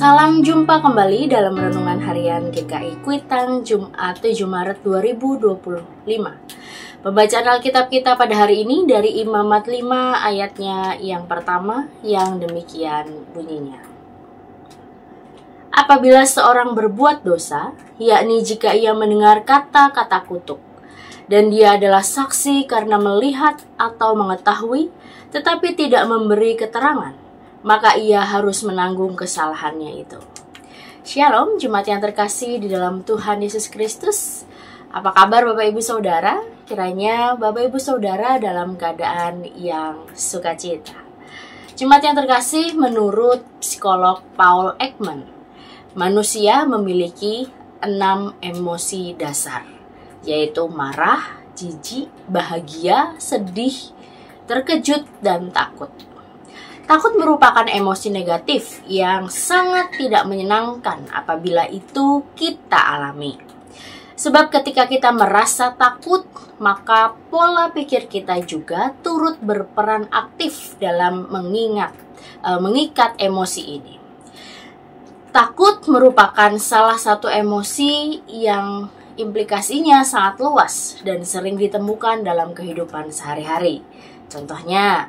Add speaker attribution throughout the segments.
Speaker 1: Salam jumpa kembali dalam Renungan Harian GKI Kuitang Jumat 7 Maret 2025. Pembacaan Alkitab kita pada hari ini dari Imamat 5 ayatnya yang pertama yang demikian bunyinya. Apabila seorang berbuat dosa, yakni jika ia mendengar kata-kata kutuk, dan dia adalah saksi karena melihat atau mengetahui, tetapi tidak memberi keterangan, maka ia harus menanggung kesalahannya itu. Shalom, jemaat yang terkasih di dalam Tuhan Yesus Kristus. Apa kabar Bapak Ibu Saudara? Kiranya Bapak Ibu Saudara dalam keadaan yang sukacita. Jemaat yang terkasih, menurut psikolog Paul Ekman, manusia memiliki 6 emosi dasar, yaitu marah, jijik, bahagia, sedih, terkejut, dan takut. Takut merupakan emosi negatif yang sangat tidak menyenangkan apabila itu kita alami. Sebab ketika kita merasa takut, maka pola pikir kita juga turut berperan aktif dalam mengikat emosi ini. Takut merupakan salah satu emosi yang implikasinya sangat luas dan sering ditemukan dalam kehidupan sehari-hari. Contohnya,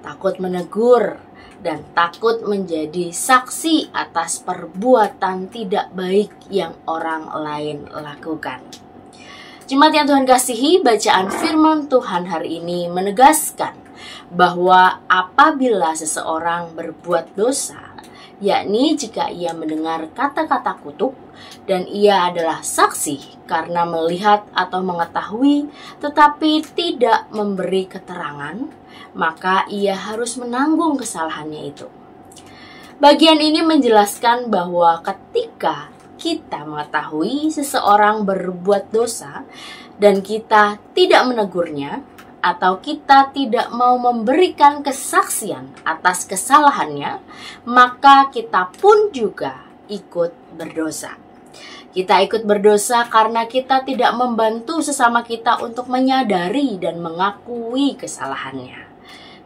Speaker 1: takut menegur, dan takut menjadi saksi atas perbuatan tidak baik yang orang lain lakukan. Jemaat yang Tuhan kasihi, bacaan firman Tuhan hari ini menegaskan bahwa apabila seseorang berbuat dosa, yakni jika ia mendengar kata-kata kutuk, dan ia adalah saksi karena melihat atau mengetahui tetapi tidak memberi keterangan, maka ia harus menanggung kesalahannya itu. Bagian ini menjelaskan bahwa ketika kita mengetahui seseorang berbuat dosa dan kita tidak menegurnya, atau kita tidak mau memberikan kesaksian atas kesalahannya, maka kita pun juga ikut berdosa. Kita ikut berdosa karena kita tidak membantu sesama kita untuk menyadari dan mengakui kesalahannya.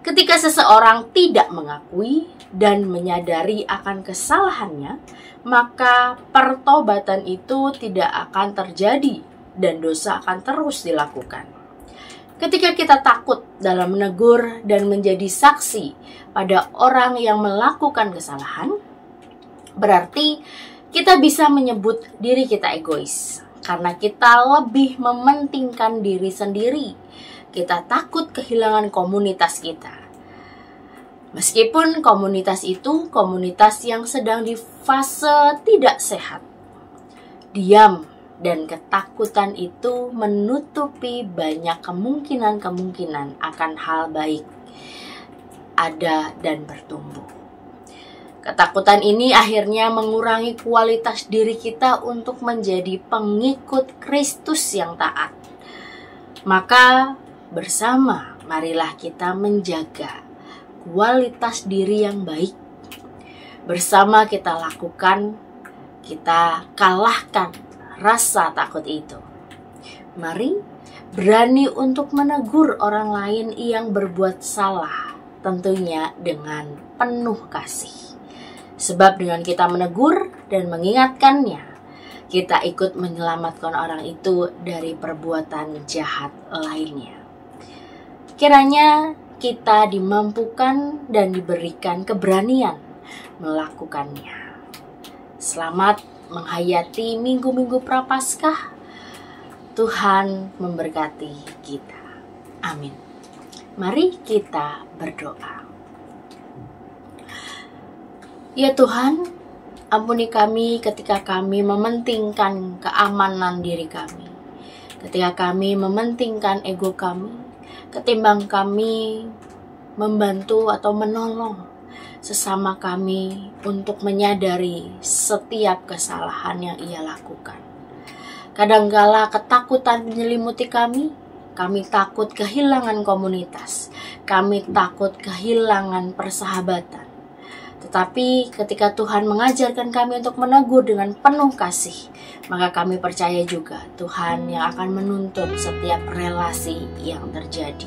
Speaker 1: Ketika seseorang tidak mengakui dan menyadari akan kesalahannya, maka pertobatan itu tidak akan terjadi dan dosa akan terus dilakukan. Ketika kita takut dalam menegur dan menjadi saksi pada orang yang melakukan kesalahan, berarti kita bisa menyebut diri kita egois karena kita lebih mementingkan diri sendiri. Kita takut kehilangan komunitas kita. Meskipun komunitas itu komunitas yang sedang di fase tidak sehat. Diam dan ketakutan itu menutupi banyak kemungkinan akan hal baik ada dan bertumbuh. Ketakutan ini akhirnya mengurangi kualitas diri kita untuk menjadi pengikut Kristus yang taat. Maka bersama marilah kita menjaga kualitas diri yang baik. Bersama kita kalahkan rasa takut itu. Mari berani untuk menegur orang lain yang berbuat salah, tentunya dengan penuh kasih. Sebab dengan kita menegur dan mengingatkannya, kita ikut menyelamatkan orang itu dari perbuatan jahat lainnya. Kiranya kita dimampukan dan diberikan keberanian melakukannya. Selamat menghayati minggu-minggu Prapaskah. Tuhan memberkati kita. Amin. Mari kita berdoa. Ya Tuhan, ampuni kami ketika kami mementingkan keamanan diri kami. Ketika kami mementingkan ego kami, ketimbang kami membantu atau menolong sesama kami untuk menyadari setiap kesalahan yang ia lakukan. Kadangkala ketakutan menyelimuti kami takut kehilangan komunitas, kami takut kehilangan persahabatan. Tetapi ketika Tuhan mengajarkan kami untuk menegur dengan penuh kasih, maka kami percaya juga Tuhan yang akan menuntun setiap relasi yang terjadi.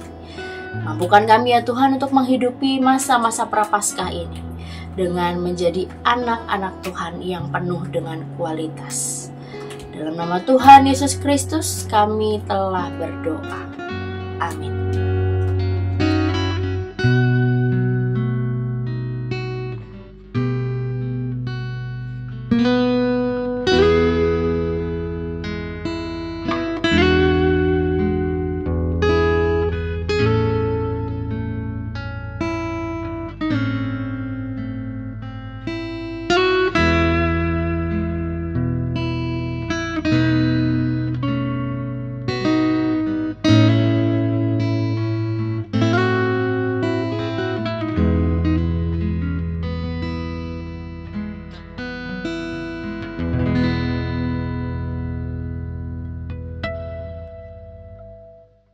Speaker 1: Mampukan kami ya Tuhan untuk menghidupi masa-masa Prapaskah ini dengan menjadi anak-anak Tuhan yang penuh dengan kualitas. Dalam nama Tuhan Yesus Kristus kami telah berdoa. Amin.